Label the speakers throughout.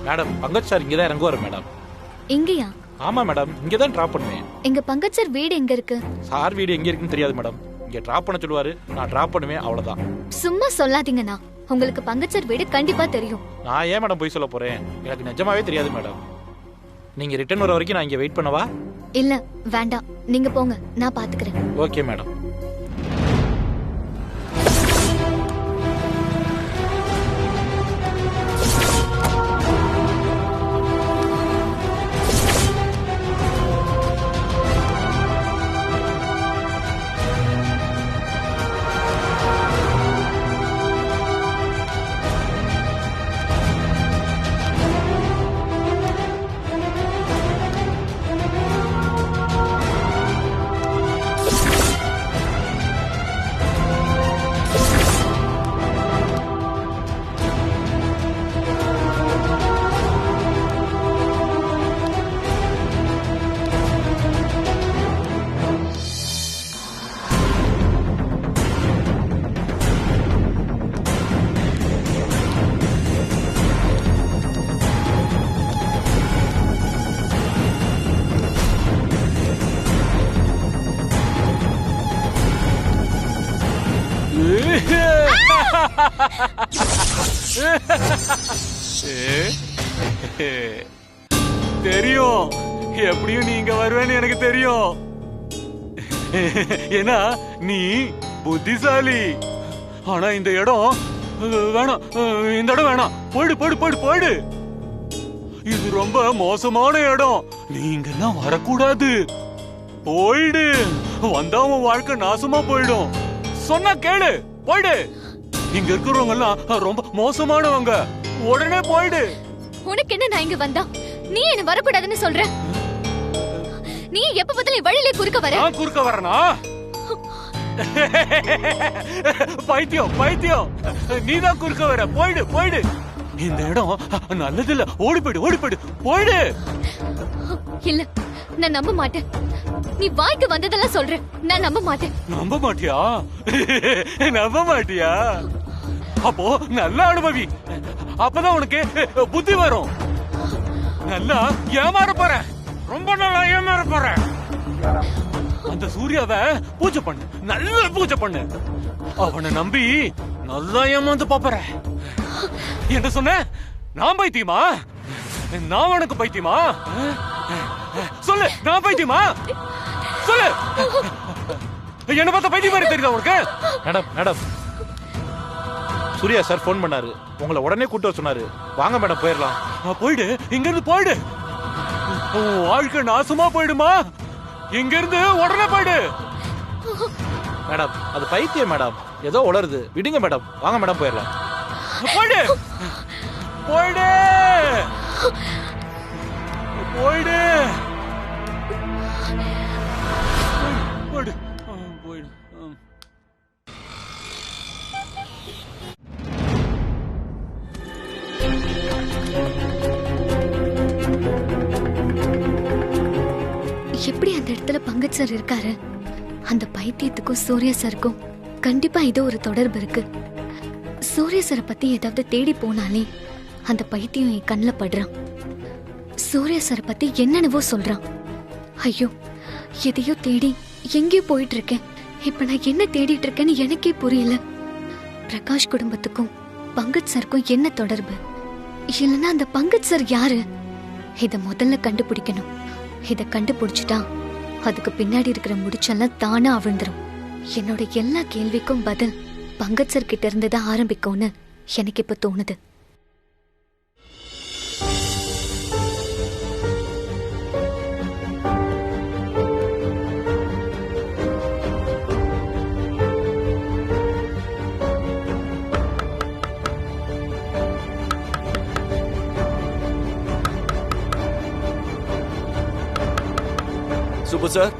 Speaker 1: Madam Pankaj sir இங்கதான் இறங்குவாரு madam.
Speaker 2: இங்கயா?
Speaker 1: ஆமா மேடம், இங்கதான் டிராப் பண்ணுவேன்.
Speaker 2: எங்க பங்கஜ் சார் வீடு எங்க இருக்கு?
Speaker 1: சார் வீடு எங்க இருக்குன்னு தெரியாது மேடம். இங்க டிராப் பண்ண சொல்லுவாரு, நான் டிராப் பண்ணுவேன், அவ்வளவுதான்.
Speaker 2: சும்மா சொல்லாதீங்கண்ணா, உங்களுக்கு பங்கஜ் சார் வீடு கண்டிப்பா தெரியும்.
Speaker 1: நான் ஏன் மேடம் போய் சொல்ல போறேன்? எனக்கு நிஜமாவே தெரியாது மேடம். நீங்க ரிட்டர்ன் வர வரைக்கும் நான் இங்க வெயிட் பண்ணவா?
Speaker 2: இல்ல வேண்டாம், நீங்க போங்க, நான் பாத்துக்கிறேன்.
Speaker 1: Okay madam.
Speaker 3: தெரியும், எப்படியும் நீங்க வருவேன்னு எனக்கு தெரியும். ஏன்னா நீ புத்திசாலி. ஆனா இந்த இடம் வேணாம், இந்த இடம் வேணாம். போயிடு போயிடு போயிடு போயிடு. இது ரொம்ப மோசமான இடம், நீங்கெல்லாம் வரக்கூடாது. போயிடு, வந்தா உன் வாழ்க்கை நாசமா போயிடும். சொன்னா கேளு, போயிடு. இங்க இருக்கிறவங்க எல்லாம் ரொம்ப மோசமானவங்க, உடனே போயிடு.
Speaker 2: உனக்கு என்ன, நான் இங்க வந்தா நீ என்ன வரக்கூடாதுன்னு சொல்ற? நீ எப்ப பார்த்தாலும் வழியிலே குறுக்க வர.
Speaker 3: நான் குறுக்க வரனா? பைத்தியம் பைத்தியம், நீதான் குறுக்க வர. போயிடு போயிடு, இந்த இடம் நல்லது இல்ல. ஓடி போயிடு ஓடி போயிடு, போயிடு.
Speaker 2: இல்ல, நான் நம்ப மாட்டேன். நீ வாய்க்கு வந்ததெல்லாம் சொல்ற, நான் நம்ப மாட்டேன்.
Speaker 3: நம்ப மாட்டியா? நம்ப மாட்டியா? அப்போ நல்லா அனுபவி, அப்பதான் உனக்கு புத்தி வரும். நல்லா ஏமாற போற, ரொம்ப நல்லா ஏமாற போற. அந்த சூர்யாவை பூஜை பண்ணு, நல்ல பூஜை பண்ணு. அவனை நம்பி நல்லா ஏமாந்து பாப்பற. என்ன சொன்ன? நான் பைத்தியமா? நான் உனக்கு பைத்தியமா? சொல்லு, நான் பைத்தியமா? சொல்லு. என்ன பார்த்தா பைத்தியம் மாதிரி தெரியுதா உனக்கு?
Speaker 1: Madam madam, Surya sir phone பண்ணாரு, உங்களை உடனே கூட்டு வர சொன்னாரு. வாங்க மேடம் போயிடலாம்.
Speaker 3: போயிடு, இங்க இருந்து போயிடு. வாழ்க்கை நாசமா போயிடுமா? இங்க இருந்து உடனே போயிடு.
Speaker 1: மேடம் அது பைத்தியம் மேடம், ஏதோ உளருது, விடுங்க மேடம். வாங்க மேடம் போயிடலாம்.
Speaker 3: போயிடு போயிடு போயிடு போயிடு போயிடு.
Speaker 2: எப்படி அந்த இடத்துல பங்கஜ் சார் இருக்காரு? அந்த பைத்தியத்துக்கும் சூர்யா சாருக்கும் கண்டிப்பா ஏதோ ஒரு தொடர்பு இருக்கு. சூர்யா சாரை பத்தி ஏதாவது தேடி போனாலே அந்த பைத்தியம் என் கண்ணில் படுறான். சூர்யா சாரை பத்தி என்னென்னவோ சொல்றான். ஐயோ, எதையோ தேடி எங்கேயோ போயிட்டு இருக்கேன். இப்ப நான் என்ன தேடிட்டு இருக்கேன்னு எனக்கே புரியல. பிரகாஷ் குடும்பத்துக்கும் பங்கஜ் சாருக்கும் என்ன தொடர்பு? இல்லைன்னா அந்த பங்கஜ் சார் யாரு? இத முதல்ல கண்டுபிடிக்கணும். இத கண்டுபிடிச்சிட்டா அதுக்கு பின்னாடி இருக்கிற முடிச்செல்லாம் தானா அவிழ்ந்துரும். என்னோட எல்லா கேள்விக்கும் பதில் பங்கஜ் சார் கிட்ட இருந்து தான் ஆரம்பிக்கும்னு எனக்கு இப்ப தோணுது.
Speaker 4: சுப்பு சார்,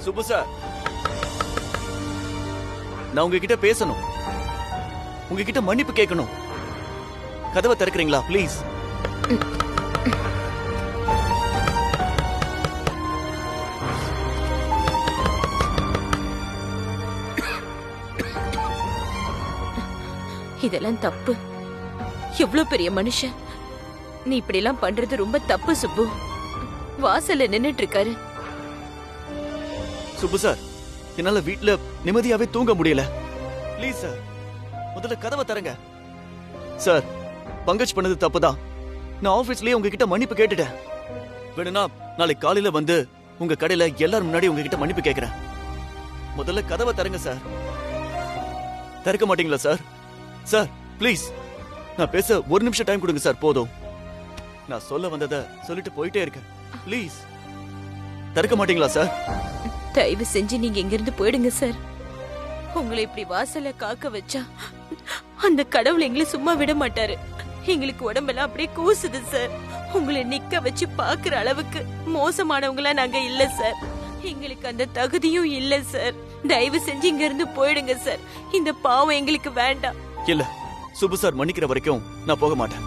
Speaker 4: சுப்பு சார், நான் உங்ககிட்ட பேசணும். உங்ககிட்ட மன்னிப்பு கேட்கணும். கதவை திறக்கிறீங்களா ப்ளீஸ்?
Speaker 5: இதெல்லாம் தப்பு. எவ்வளவு பெரிய மனுஷன், நீ இப்படி எல்லாம் பண்றது ரொம்ப தப்பு சுப்பு. வாசல்ல நின்னுட்டு இருக்காரு.
Speaker 4: சுப்பு சார், என்னால வீட்ல நிம்மதியாவே தூங்க முடியல. ப்ளீஸ் சார், முதல்ல கதவை தரங்க. சார், பங்கஜ் பண்ணது தப்புதான். நான் ஆபீஸ்லயே உங்ககிட்ட மன்னிப்பு கேட்டுட்டேன். வேணும்னா நாளைக்கு காலையில வந்து உங்க கடையில எல்லாரும் முன்னாடி உங்ககிட்ட மன்னிப்பு கேட்கிறேன். முதல்ல கதவை தரங்க சார். திறக்க மாட்டீங்களா சார்? சார் ப்ளீஸ், நான் பேச ஒரு நிமிஷம் டைம் கொடுங்க சார், போதும். நான் சொல்ல வந்ததை சொல்லிட்டு போயிட்டே இருக்கேன். ப்ளீஸ் திறக்க மாட்டீங்களா சார்?
Speaker 5: தயவு செஞ்சு நீங்க இங்க இருந்து போயிடுங்க சார். உங்களை இப்படி வாசல்ல காக்க வச்சா அந்த கடவுள் எங்களை சும்மா விட மாட்டாரு. எங்களுக்கு உடம்பெல்லாம் அப்படியே கூசுது சார். உங்களை நிக்க வச்சு பாக்குற அளவுக்கு மோசமானவங்களா நாங்க இல்ல சார். எங்களுக்கு அந்த தகுதியும் இல்ல சார். தயவு செஞ்சு இங்க இருந்து போயிடுங்க சார். இந்த பாவம் எங்களுக்கு வேண்டாம்.
Speaker 4: இல்ல, சுப்பு சார் மன்னிக்கிற வரைக்கும் நான் போக மாட்டேன்.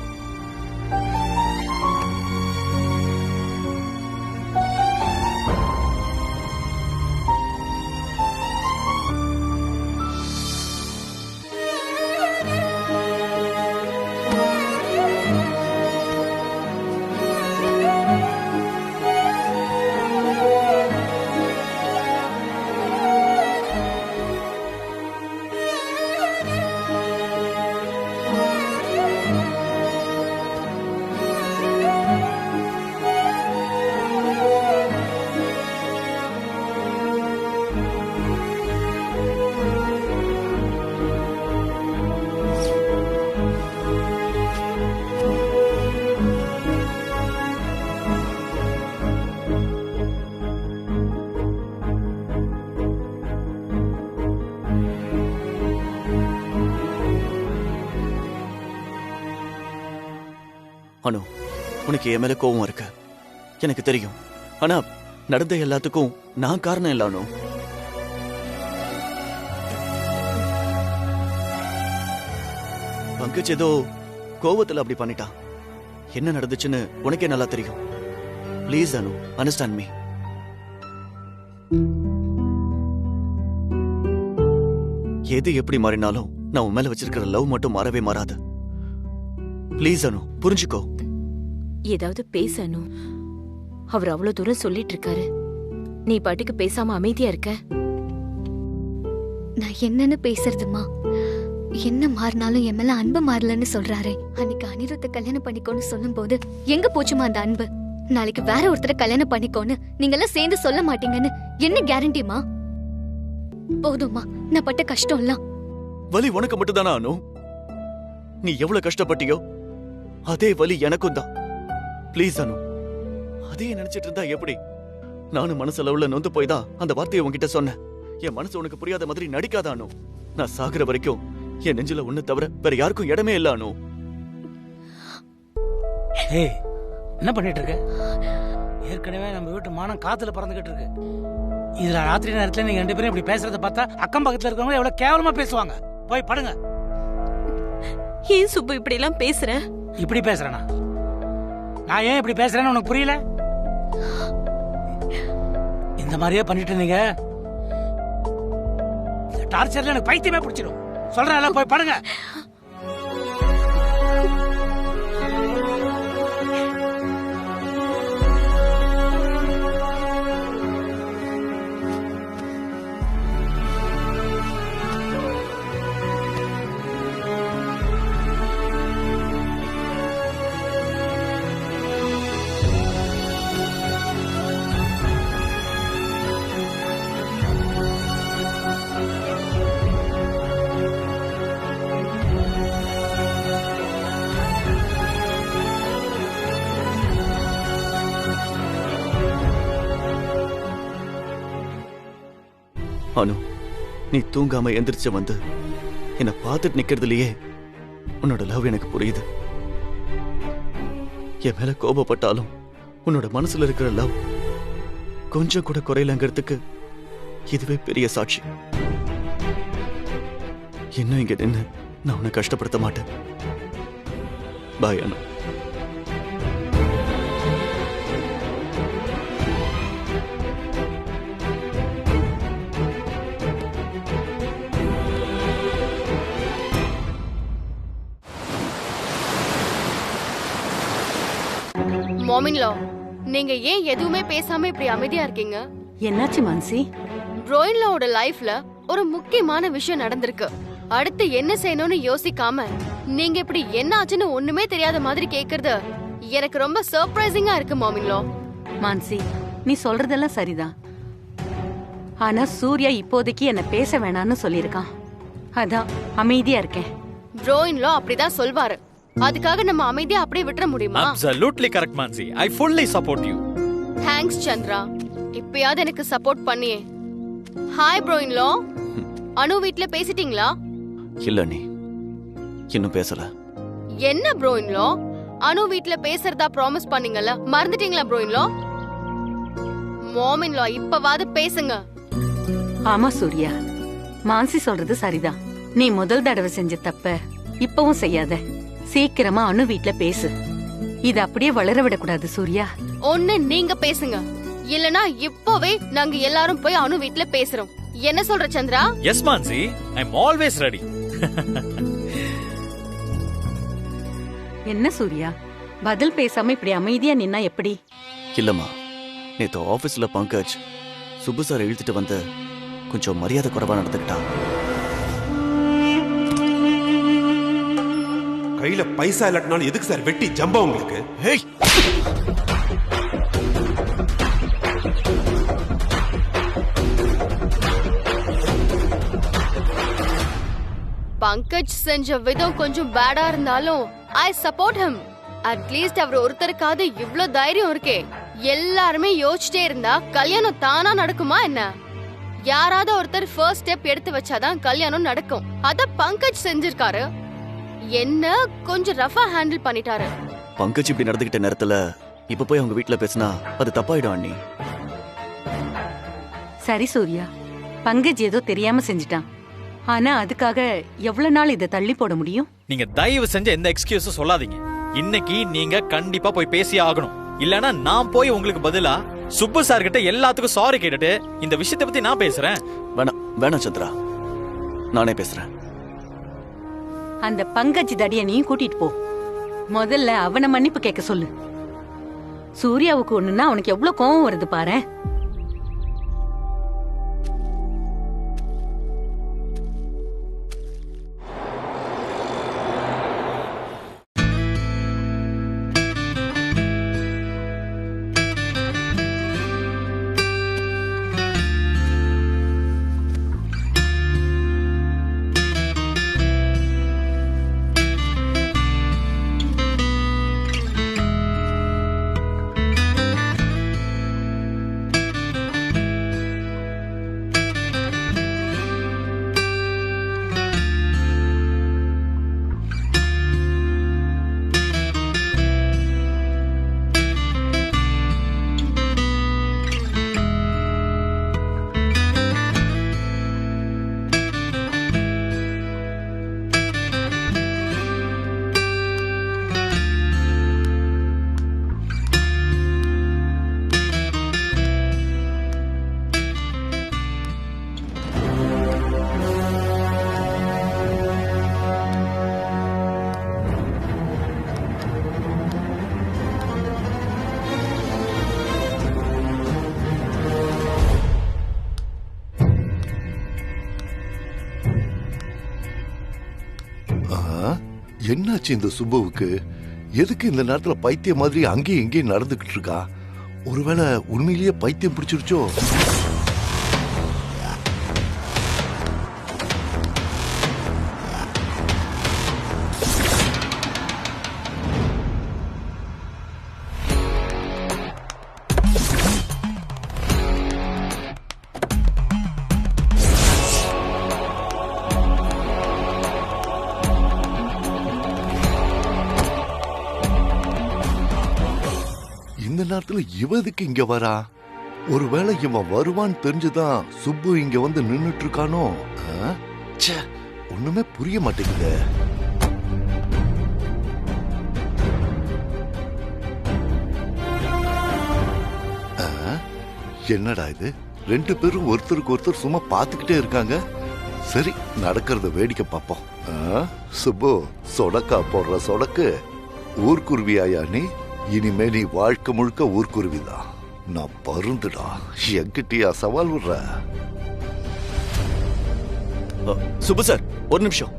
Speaker 4: அனு, உனக்கு என் மேல கோவம் இருக்கு, எனக்கு தெரியும். ஆனா நடந்த எல்லாத்துக்கும் நான் காரணம் இல்ல அனு. பங்கஜ் ஏதோ கோவத்துல அப்படி பண்ணிட்டான். என்ன நடந்துச்சுன்னு உனக்கே நல்லா தெரியும். Please Anu, understand me. எது எப்படி மாறினாலும் நான் உன் மேல வச்சிருக்கிற லவ் மட்டும் மாறவே மாறாது. ப்ளீஸ் அனு, புரிஞ்சுக்கோ.
Speaker 5: ஏதாவது பேசணும். அவர் அவ்வளவு தூரம் சொல்லிட்டு இருக்காரு, நீ பாட்டுக்கு பேசாம அமைதியா இருக்க.
Speaker 2: நான் என்னன்னு பேசுறதுமா? என்ன மாறினாலும் என் மேல அன்பு மாறலன்னு சொல்றாரே. அன்னைக்கு அனிருத்த கல்யாணம் பண்ணிக்கோன்னு சொல்லும் போது எங்க போச்சுமா அந்த அன்பு? நாளைக்கு வேற ஒருத்தரை கல்யாணம் பண்ணிக்கோன்னு நீங்க எல்லாம் சேர்ந்து சொல்ல மாட்டீங்கன்னு என்ன கேரண்டிமா? போதுமா, நான் பட்ட கஷ்டம் எல்லாம்.
Speaker 4: வலி உனக்கு மட்டும்தானா அனு? நீ எவ்வளவு கஷ்டப்பட்டியோ அதே வலி எனக்கும் தான். ப்ளீஸ் அனு, அதே நினைச்சிட்டு இருந்தா எப்படி? நானும் மனசளவுல நொந்து போய் தான் அந்த வார்த்தையை உன்கிட்ட சொன்னேன். என் மனசு உனக்கு புரியாத மாதிரி நடிக்காத அனு. நான் சாகுற வரைக்கும் என் நெஞ்சில ஒண்ணு தவிர வேற யாருக்கும் இடமே இல்ல அனு.
Speaker 6: ஏய், என்ன பண்ணிட்டு இருக்க? ஏற்கனவே நம்ம வீட்டு மானம் காத்துல பறந்துகிட்டு இருக்கு. இதுல ராத்திரி நேரத்துல நீங்க ரெண்டு பேரும் இப்படி பேசுறத பார்த்தா அக்கம் பக்கத்துல இருக்கவங்க எவ்வளவு கேவலமா பேசுவாங்க. போய் படுங்க.
Speaker 5: ஏன் சுப்பு இப்படி எல்லாம் பேசுற?
Speaker 6: இப்படி பேசுறேனா? நான் ஏன் இப்படி பேசுறேன்னு உனக்கு புரியல? இந்த மாதிரியே பண்ணிட்டு இருந்தீங்க, டார்ச்சர்ல எனக்கு பைத்தியமே பிடிச்சிடும். சொல்றேன், போய் படுங்க.
Speaker 4: அனு, நீ தூங்காம எந்திரிச்சு வந்து என்ன பார்த்துட்டு நிக்கிறதுலயே உன்னோட லவ் எனக்கு புரியுது. என் மேல கோபப்பட்டாலும் உன்னோட மனசுல இருக்கிற லவ் கொஞ்சம் கூட குறையலங்கிறதுக்கு இதுவே பெரிய சாட்சி. இன்னும் இங்க நின்னு நான் உன்னை கஷ்டப்படுத்த மாட்டேன். பாய் அனு.
Speaker 7: மாமின்லோ, நீங்க ஏன் எதுவுமே பேசாம இப்படி அமைதியா இருக்கீங்க?
Speaker 5: என்னாச்சு மான்சி?
Speaker 7: ப்ரோயின்லோட லைஃப்ல ஒரு முக்கியமான விஷயம் நடந்திருக்கு. அடுத்து என்ன செய்யணும்னு யோசிக்காம நீங்க இப்படி என்ன ஆச்சுன்னு ஒண்ணுமே தெரியாத மாதிரி கேக்குறது எனக்கு ரொம்ப சர்ப்ரைசிங்கா இருக்கு மாமின்லோ.
Speaker 8: மான்சி, நீ சொல்றதெல்லாம் சரிதான். ஆனா சூர்யா இப்போதைக்கு என்ன பேச வேணாம்னு சொல்லிருக்கான். அதான் அமைதியா இருக்கேன்.
Speaker 7: ப்ரோயின்லோ அப்படிதான் சொல்வாரு. அதுக்காக நம்ம அமைதியா அப்படியே விட்டுற முடியுமா?
Speaker 9: Absolutely correct, Mansi. I fully support you.
Speaker 7: Thanks Chandra, இப்பயாவது எனக்கு சப்போர்ட் பண்ணியே. ஹாய் ப்ரோயின்லோ, அனு வீட்ல பேசிட்டீங்களா?
Speaker 4: இல்ல நீ இன்னும் பேசல.
Speaker 7: என்ன ப்ரோயின்லோ, அனு வீட்ல பேசுறதா ப்ராமிஸ் பண்ணீங்கல்ல, மறந்துட்டீங்களா ப்ரோயின்லோ? மாமின்லோ இப்பவாது பேசுங்க.
Speaker 8: ஆமா சூர்யா, மான்சி சொல்றது சரிதான். நீ முதல் தடவை செஞ்ச தப்ப இப்பவும் செய்யாத. சீக்கிரமா அனு வீட்ல பேசு. இத அப்படியே வளர விடக்கூடாது சூர்யா.
Speaker 7: ஒண்ணு நீங்க பேசுங்க, இல்லனா இப்பவே நாங்க எல்லாரும் போய் அனு வீட்ல பேசுறோம். என்ன சொல்ற Chandra?
Speaker 9: Yes, Mansi. I'm always ready.
Speaker 8: என்ன சூர்யா, பதில் பேசாம இப்படி அமைதியா நின்னா எப்படி?
Speaker 4: இல்லம்மா, நேத்து ஆபீஸ்ல பங்கஜ் சுப்பு சார் இழுத்துட்டு வந்து கொஞ்சம் மரியாதை குறைவா நடந்துக்கிட்டான்.
Speaker 10: கையில பைசா இல்லாட்டினாலும் எதுக்கு சார் வெட்டி ஜம்பா உங்களுக்கு?
Speaker 7: பங்கஜ் செஞ்ச விதம் கொஞ்சம் பேடா இருந்தாலும் ஐ சப்போர்ட் ஹிம். அட்லீஸ்ட் அவர் ஒருத்தருக்காவது இவ்ளோ தைரியம் இருக்கே. எல்லாருமே யோசிச்சிட்டே இருந்தா கல்யாணம் தானா நடக்குமா என்ன? யாராவது ஒருத்தர் ஃபர்ஸ்ட் ஸ்டெப் எடுத்து வச்சாதான் கல்யாணம் நடக்கும். அத பங்கஜ் செஞ்சிருக்காரு. என்ன கொஞ்சம் ரஃபா ஹேண்டில் பண்ணிட்டாரு.
Speaker 4: பங்கஜ் இப்படி நடந்துகிட்ட நேரத்துல இப்ப போய் அவங்க வீட்டுல பேசினா அது தப்பாயிடும் அண்ணி.
Speaker 8: சரி சூர்யா, பங்கஜ் ஏதோ தெரியாம செஞ்சிட்டான். ஆனா அதுக்காக எவ்வளவு நாள் இதை தள்ளி போட முடியும்?
Speaker 9: நீங்க தயவு செஞ்சு எந்த எக்ஸ்கியூஸும் சொல்லாதீங்க. இன்னைக்கு நீங்க கண்டிப்பா போய் பேசி ஆகணும். இல்லனா நான் போய் உங்களுக்கு பதிலா சுப்பு சார் கிட்ட எல்லாத்துக்கும் சாரி கேட்டுட்டு இந்த விஷயத்தை பத்தி நான் பேசுறேன்.
Speaker 4: வேணாம் சந்திரா, நானே பேசுறேன்.
Speaker 8: அந்த பங்கஜ் தடிய நீ கூட்டிட்டு போ. முதல்ல அவனை மன்னிப்பு கேட்க சொல்லு. சூர்யாவுக்கு ஒண்ணுன்னா அவனுக்கு எவ்வளவு கோவம் வருது பாரு.
Speaker 11: என்னாச்சு இந்த சுப்புவுக்கு? எதுக்கு இந்த நேரத்துல பைத்தியம் மாதிரி அங்கேயும் இங்கேயும் நடந்துகிட்டு இருக்கா? ஒருவேளை உண்மையிலேயே பைத்தியம் பிடிச்சிருச்சோ? இந்த நேரத்துல இவதுக்கு இங்க வரா? ஒருவேளை இவன் வருவான்னு தெரிஞ்சுதான் சுப்பு இங்க வந்து நின்னுட்டு இருக்கானோ? ஒண்ணுமே புரிய மாட்டேங்குது. என்னடா இது? ரெண்டு பேரும் ஒருத்தருக்கு ஒருத்தர் சும்மா பாத்துக்கிட்டே இருக்காங்க. சரி, நடக்கிறத வேடிக்கை பார்ப்போம். சுப்பு, சொடக்கா போடுற சொடக்கு ஊர்க்குருவியாயா நீ? இனிமே நீ வாழ்க்கை முழுக்க ஊர்க்குருவிதான். நான் பருந்துடா. என்கிட்டயா சவால் விடுற?
Speaker 4: சுப்பு சார், ஒரு நிமிஷம்.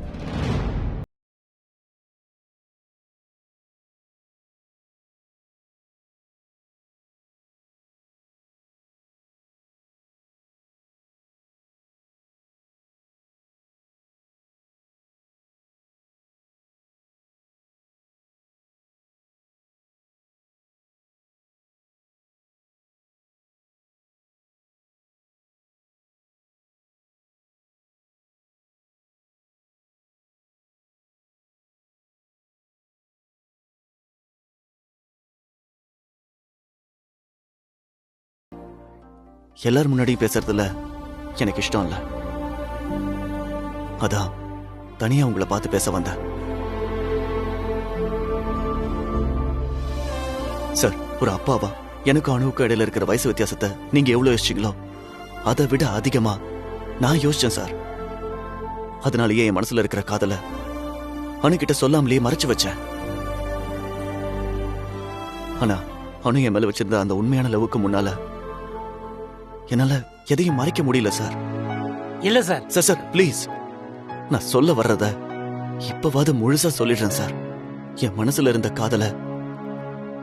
Speaker 4: எல்லாரும் முன்னாடி பேசுறதுல எனக்கு இஷ்டம் இல்ல. அதான் தனியா உங்களை பார்த்து பேச வந்தேன். சார், ஒரு அப்பாவா எனக்கு அணுவுக்கு இடையில இருக்கிற வயசு வித்தியாசத்தை நீங்க எவ்வளவு யோசிச்சீங்களோ அதை விட அதிகமா நான் யோசிச்சேன் சார். அதனாலயே என் மனசுல இருக்கிற காதல அணுகிட்ட சொல்லாமலேயே மறைச்சு வச்சேன். ஆனா அணு என் மேல வச்சிருந்த அந்த உண்மையான லவ்வுக்கு முன்னால என்னால எதையும் மறைக்க முடியல சார்.
Speaker 6: இல்ல சார்.
Speaker 4: சார் சார் ப்ளீஸ், நான் சொல்ல வர்றத இப்பவாது முழுசா சொல்லிடுறேன் சார். என் மனசுல இருந்த காதல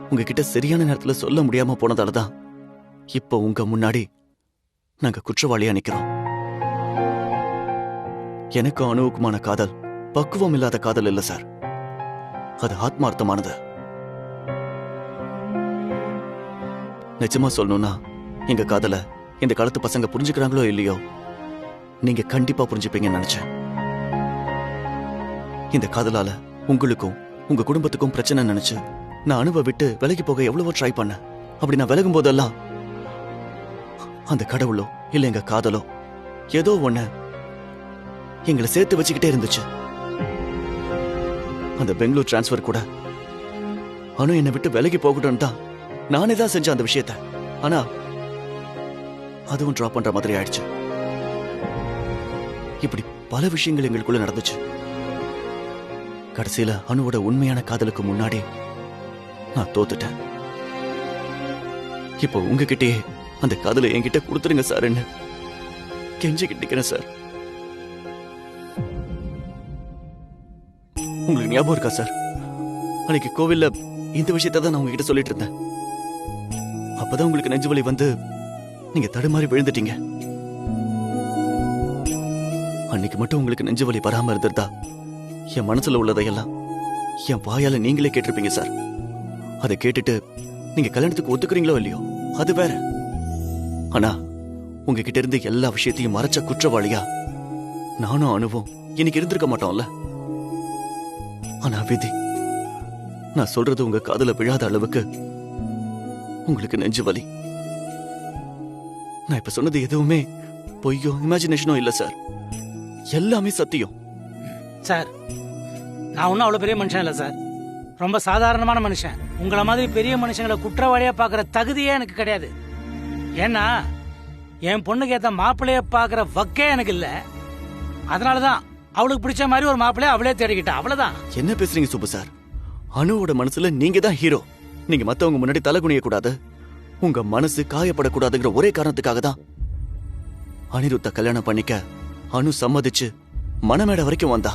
Speaker 4: உங்ககிட்ட சரியான நேரத்துல சொல்ல முடியாம போனதாலதான் இப்ப உங்க முன்னாடி நாங்க குற்றவாளியா நிக்கிறோம். எனக்கும் அணுவுக்குமான காதல் பக்குவம் இல்லாத காதல் இல்ல சார். அது ஆத்மார்த்தமானது. நிஜமா சொல்லணும்னா எங்க காதல இந்த காலத்து பசங்க புரிஞ்சுக்கிறாங்களோ இல்லையோ, நீங்க கண்டிப்பா புரிஞ்சுப்பீங்கன்னு நினைச்சேன். இந்த காதலால உங்களுக்கும் உங்க குடும்பத்துக்கும் பிரச்சனை நினைச்சு நான் அணுவை விட்டு விலகி போக எவ்வளவோ ட்ரை பண்ணேன். அப்படி நான் விலகும் போதெல்லாம் அந்த கடவுளோ இல்ல எங்க காதலோ ஏதோ ஒண்ணு எங்களை சேர்த்து வச்சுக்கிட்டே இருந்துச்சு. அந்த பெங்களூர் டிரான்ஸ்பர் கூட அணு என்னை விட்டு விலகி போகட்டும் தான் நானே தான் செஞ்சேன் அந்த விஷயத்த. ஆனா அதுவும் டிராப் பண்ற மாதிரி ஆயிடுச்சு. இப்படி பல விஷயங்கள் எங்களுக்குள்ள நடந்துச்சு. கடைசியில அணுவோட உண்மையான காதலுக்கு முன்னாடி நான் தோத்துட்டேன். இப்போ உங்ககிட்டயே அந்த காதலை என்கிட்ட கொடுத்துருங்க சார், என்ன கெஞ்சிக்கிட்டு சார். உங்களுக்கு ஞாபகம் இருக்கா சார், அன்னைக்கு கோவில்ல இந்த விஷயத்த தான் நான் உங்ககிட்ட சொல்லிட்டு இருந்தேன். அப்பதான் உங்களுக்கு நெஞ்சு வலி வந்து நீங்க தடுமாறி விழுந்துட்டீங்க. அன்னைக்கு மட்டும் உங்களுக்கு நெஞ்சு வலி வராம இருந்திருந்தா என் மனசுல உள்ளதையெல்லாம் என் வாயால நீங்களே கேட்டிருப்பீங்க சார். அதை கேட்டுட்டு நீங்க கல்யாணத்துக்கு ஒத்துக்கிறீங்களோ இல்லையோ அது வேற. ஆனா உங்ககிட்ட இருந்து எல்லா விஷயத்தையும் மறைச்ச குற்றவாளியா நானும் அணுவும் இன்னைக்கு இருந்திருக்க மாட்டோம்ல. ஆனா விதி, நான் சொல்றது உங்க காதுல விழாத அளவுக்கு உங்களுக்கு நெஞ்சு வலி. நான் இப்ப சொன்னது எதுவுமே பொய்யோ இமேஜினேஷனோ இல்ல சார், எல்லாமே சத்தியம்.
Speaker 6: சார், நான் ஒன்னும் அவ்வளவு பெரிய மனுஷன் இல்ல சார். ரொம்ப சாதாரணமான மனுஷன். உங்களை மாதிரி பெரிய மனுஷங்களை குற்றவாளியா பாக்குற தகுதியே எனக்கு கிடையாது. ஏன்னா என் பொண்ணுக்கு ஏத்த மாப்பிள்ளைய பாக்குற வக்கே எனக்கு இல்ல. அதனாலதான் அவளுக்கு பிடிச்ச மாதிரி ஒரு மாப்பிள்ளைய அவளே தேடிக்கிட்டா, அவ்வளவுதான்.
Speaker 4: என்ன பேசுறீங்க சுப்பு சார்? அணுவோட மனசுல நீங்க தான் ஹீரோ. நீங்க மத்தவங்க முன்னாடி தலை குனிய கூடாது, உங்க மனசு காயப்படக்கூடாதுங்கிற ஒரே காரணத்துக்காக தான் அனிருத்த கல்யாணம் பண்ணிக்க அணு சம்மதிச்சு மனமேட வரைக்கும் வந்தா.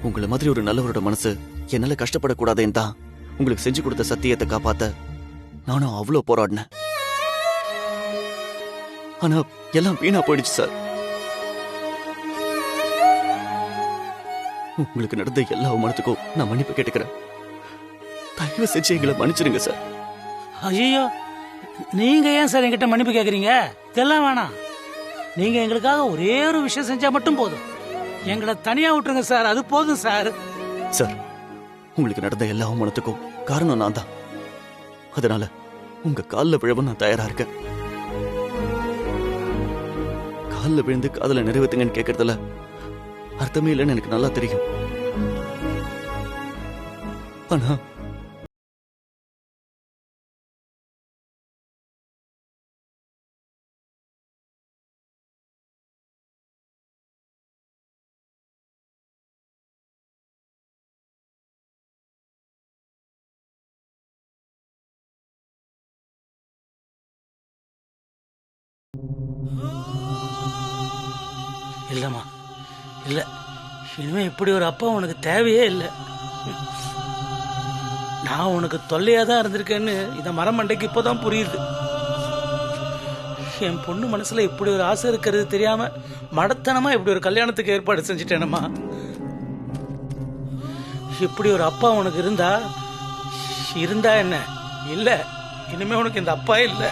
Speaker 4: உங்களை மாதிரி ஒரு நல்லவரோட மனசு என்னால கஷ்டப்படக்கூடாதுன்னு தான் உங்களுக்கு செஞ்சு கொடுத்த சத்தியத்தை காப்பாத்த நானும் அவ்வளோ போராடினேன். ஆனா எல்லாம் வீணா போயிடுச்சு சார். உங்களுக்கு நடந்த எல்லா அவமானத்துக்கும் நான் மன்னிப்பு கேட்டுக்கிறேன். தயவு செஞ்சு எங்களை மன்னிச்சிருங்க சார்.
Speaker 6: ஐயோ, நீங்க ஏன் சார் என்கிட்ட மன்னிப்பு கேக்குறீங்க? இதெல்லாம் வேணாம். நீங்க எங்களுக்காக ஒரே ஒரு விஷயம் செஞ்சா மட்டும் போதும். எங்களை தனியா விட்டுருங்க சார், அது போதும் சார்.
Speaker 4: சார், உங்களுக்கு நடந்த எல்லா அவமானத்துக்கும் காரணம் நான் தான். அதனால உங்க காலில் விழவும் நான் தயாரா இருக்கேன். காலில் விழுந்து காதலை நிறைவேற்றுங்கன்னு கேட்கறதுல அர்த்தமே இல்லைன்னு எனக்கு நல்லா தெரியும். ஆனா
Speaker 6: இல்லம்மா இல்ல, இனிமே இப்படி ஒரு அப்பா உனக்கு தேவையே இல்லை. நான் உனக்கு தொல்லையா தான் இருந்திருக்கேன்னு இந்த மரமண்டைக்கு இப்போதான் புரியுது. என் பொண்ணு மனசுல இப்படி ஒரு ஆசை இருக்கிறது தெரியாம மடத்தனமா இப்படி ஒரு கல்யாணத்துக்கு ஏற்பாடு செஞ்சுட்டேனம்மா. இப்படி ஒரு அப்பா உனக்கு இருந்தா என்ன, இல்ல இனிமே உனக்கு இந்த அப்பா இல்லை.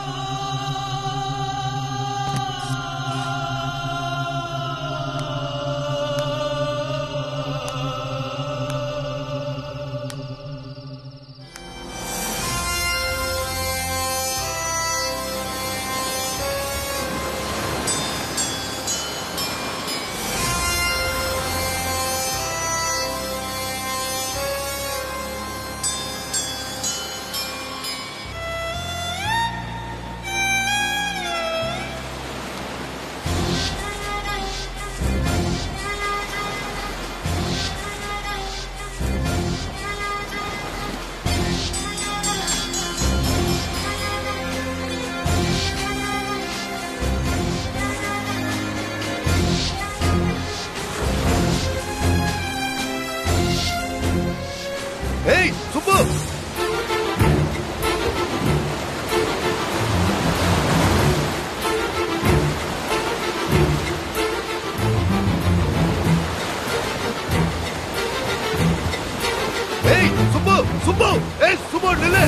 Speaker 11: ஏய் சுப்பு, ஏய் சுப்பு, சுப்பு, ஏய் சுப்பு நில்லு.